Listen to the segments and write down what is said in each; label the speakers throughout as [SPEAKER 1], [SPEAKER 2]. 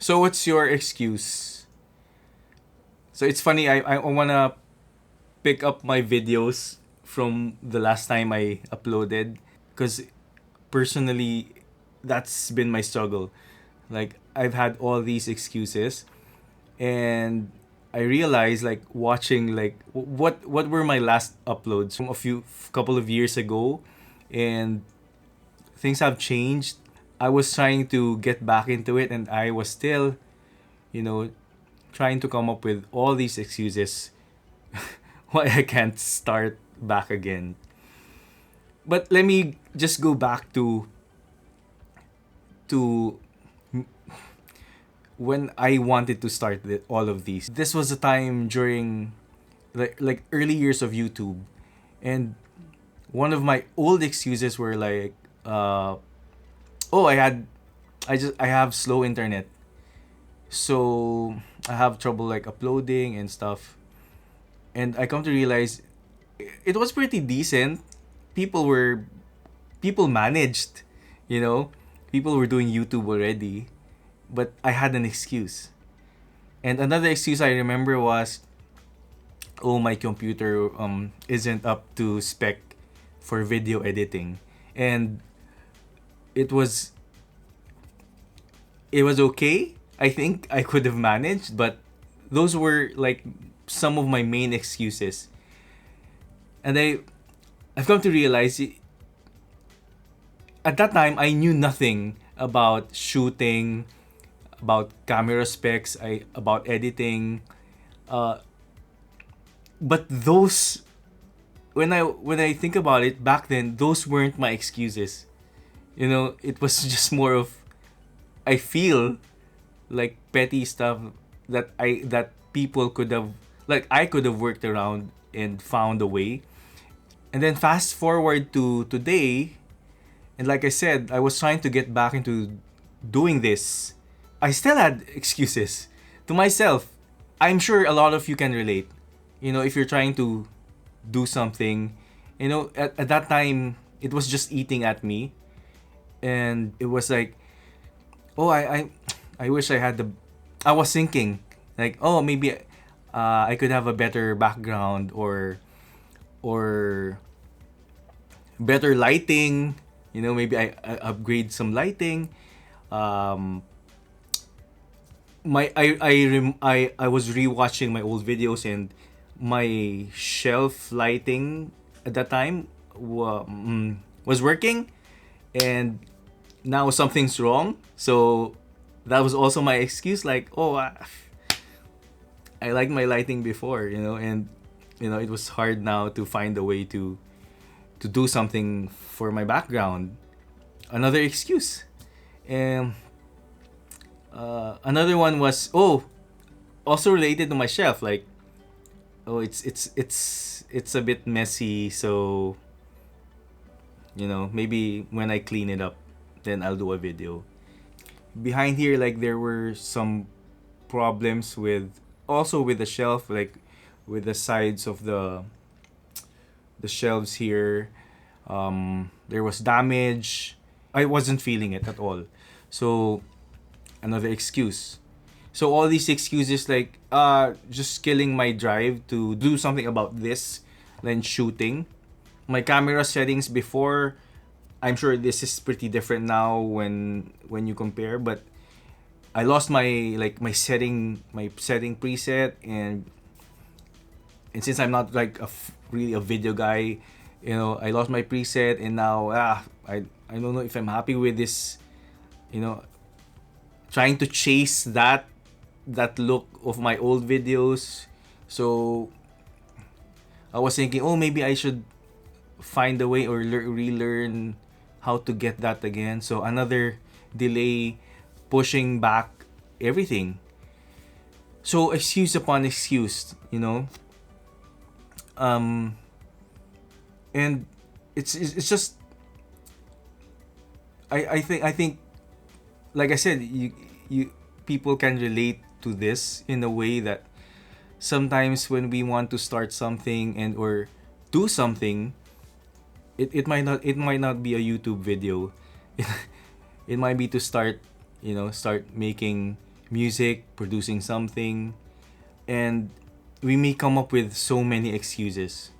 [SPEAKER 1] So what's your excuse? So it's funny, I wanna pick up my videos from the last time I uploaded. Because personally, that's been my struggle. Like, I've had all these excuses, and I realized, like, watching, like, what were my last uploads from a couple of years ago, and things have changed. I was trying to get back into it, and I was still, you know, trying to come up with all these excuses why I can't start back again. But let me just go back to when I wanted to start all of these. This was a time during like early years of YouTube, and one of my old excuses were like, oh, I have slow internet, so I have trouble like uploading and stuff. And I come to realize it was pretty decent. People were people managed, you know, people were doing YouTube already, but I had an excuse. And another excuse I remember was, oh, my computer isn't up to spec for video editing. And it was it was okay. I think I could have managed, but those were like some of my main excuses. And I've come to realize at that time I knew nothing about shooting, about camera specs, about editing. Uh, but those when I think about it back then, those weren't my excuses. It was just more of, I feel like, petty stuff that people could have, like, I could have worked around and found a way. And then fast forward to today, and like I said, I was trying to get back into doing this. I still had excuses to myself. I'm sure a lot of you can relate. If you're trying to do something, at that time, it was just eating at me. And it was like, oh, I wish I had I was thinking, like, oh, maybe I could have a better background, or better lighting. Maybe I upgrade some lighting. Um, I was rewatching my old videos, and my shelf lighting at that time was working, and now something's wrong. So that was also my excuse, like, oh, I liked my lighting before, and it was hard now to find a way to do something for my background. Another excuse. And another one was, oh, also related to my shelf, like, oh, it's a bit messy, so maybe when I clean it up, then I'll do a video. Behind here, like, there were some problems with the shelf, like with the sides of the shelves here. There was damage. I wasn't feeling it at all. So another excuse. So all these excuses, like, just killing my drive to do something about this, then shooting. My camera settings before, I'm sure this is pretty different now when you compare, but I lost my setting preset, and since I'm not like really a video guy, I lost my preset, and now I don't know if I'm happy with this, trying to chase that look of my old videos. So I was thinking, oh, maybe I should find a way, or relearn how to get that again. So another delay, pushing back everything. So excuse upon excuse, and it's just, I think like I said, you people can relate to this in a way that sometimes when we want to start something and or do something, it might not be a YouTube video. It might be to start making music, producing something, and we may come up with so many excuses,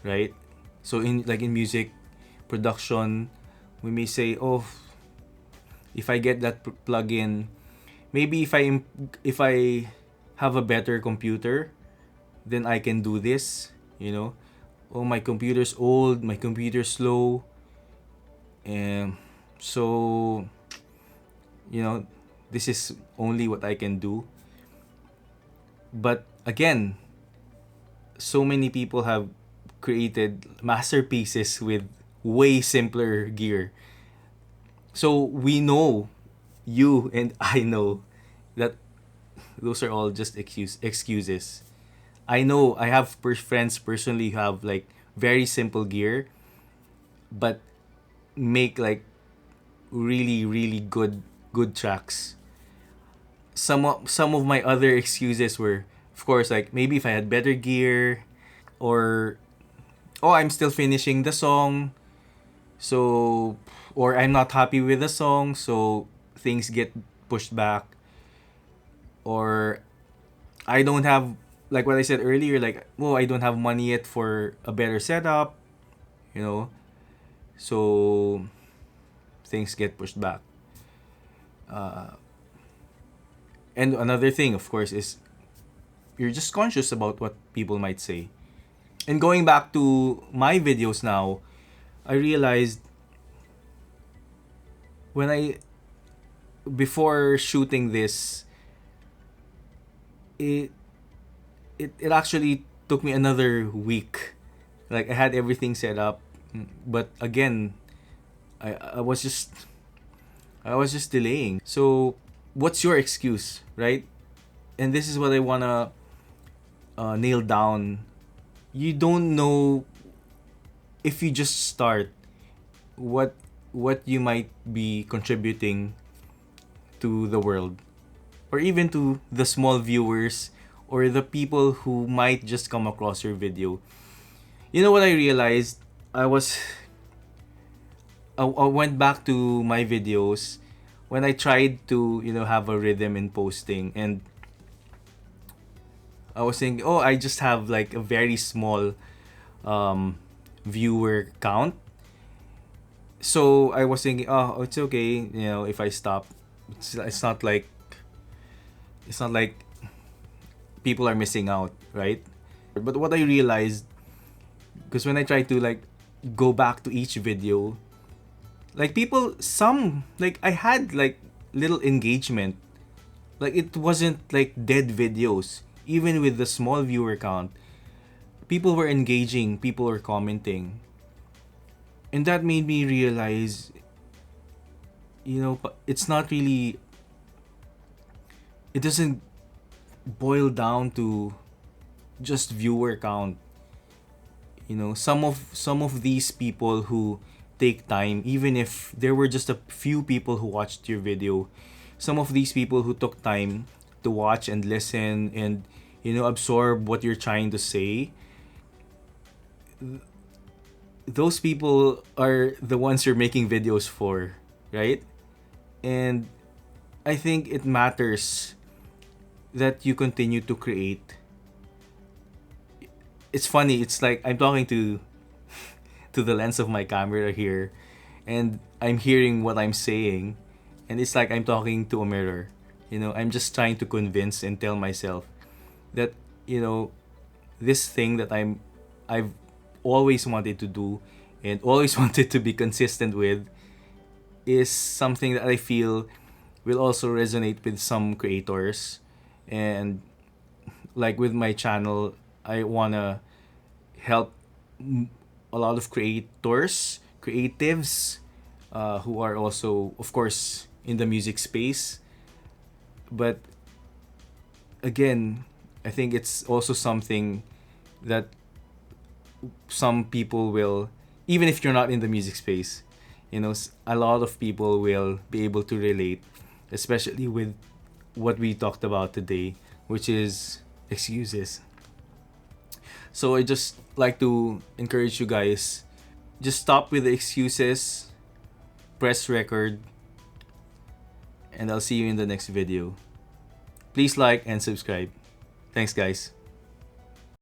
[SPEAKER 1] right? So in music production, we may say, "Oh, if I get that plugin, maybe if I have a better computer, then I can do this." You know, oh, my computer's old, my computer's slow, and so you know, this is only what I can do. But again, so many people have created masterpieces with way simpler gear. So we know, you and I know, that those are all just excuses. I know I have friends personally who have like very simple gear, but make like really really good tracks. Some of my other excuses were, of course, like maybe if I had better gear, or oh, I'm still finishing the song, so, or I'm not happy with the song, so things get pushed back, or I don't have, like what I said earlier, like, oh, I don't have money yet for a better setup, you know, so things get pushed back. And another thing, of course, is you're just conscious about what people might say. And going back to my videos now, I realized when I before shooting this, it it actually took me another week. Like I had everything set up, but again, I was just delaying. So, what's your excuse, right? And this is what I wanna nail down. You don't know, if you just start, what you might be contributing to the world, or even to the small viewers, or the people who might just come across your video. You know what I realized? I went back to my videos when I tried to, have a rhythm in posting, and I was thinking, oh, I just have like a very small viewer count. So I was thinking, oh, it's okay, if I stop. It's not like people are missing out, right? But what I realized, because when I tried to like go back to each video, like people, some, like I had like little engagement. Like it wasn't like dead videos. Even with the small viewer count, people were engaging, people were commenting. And that made me realize, it's not really, it doesn't boil down to just viewer count. Some of these people who take time, even if there were just a few people who watched your video, some of these people who took time to watch and listen and absorb what you're trying to say, those people are the ones you're making videos for, right? And I think it matters that you continue to create. It's funny, it's like I'm talking to the lens of my camera here, and I'm hearing what I'm saying, and it's like I'm talking to a mirror. I'm just trying to convince and tell myself that, this thing that I've always wanted to do and always wanted to be consistent with is something that I feel will also resonate with some creators. And like with my channel, I wanna help a lot of creatives, who are also, of course, in the music space. But again, I think it's also something that some people will, even if you're not in the music space, a lot of people will be able to relate, especially with what we talked about today, which is excuses. So I just like to encourage you guys, just stop with the excuses, press record, and I'll see you in the next video. Please like and subscribe. Thanks, guys.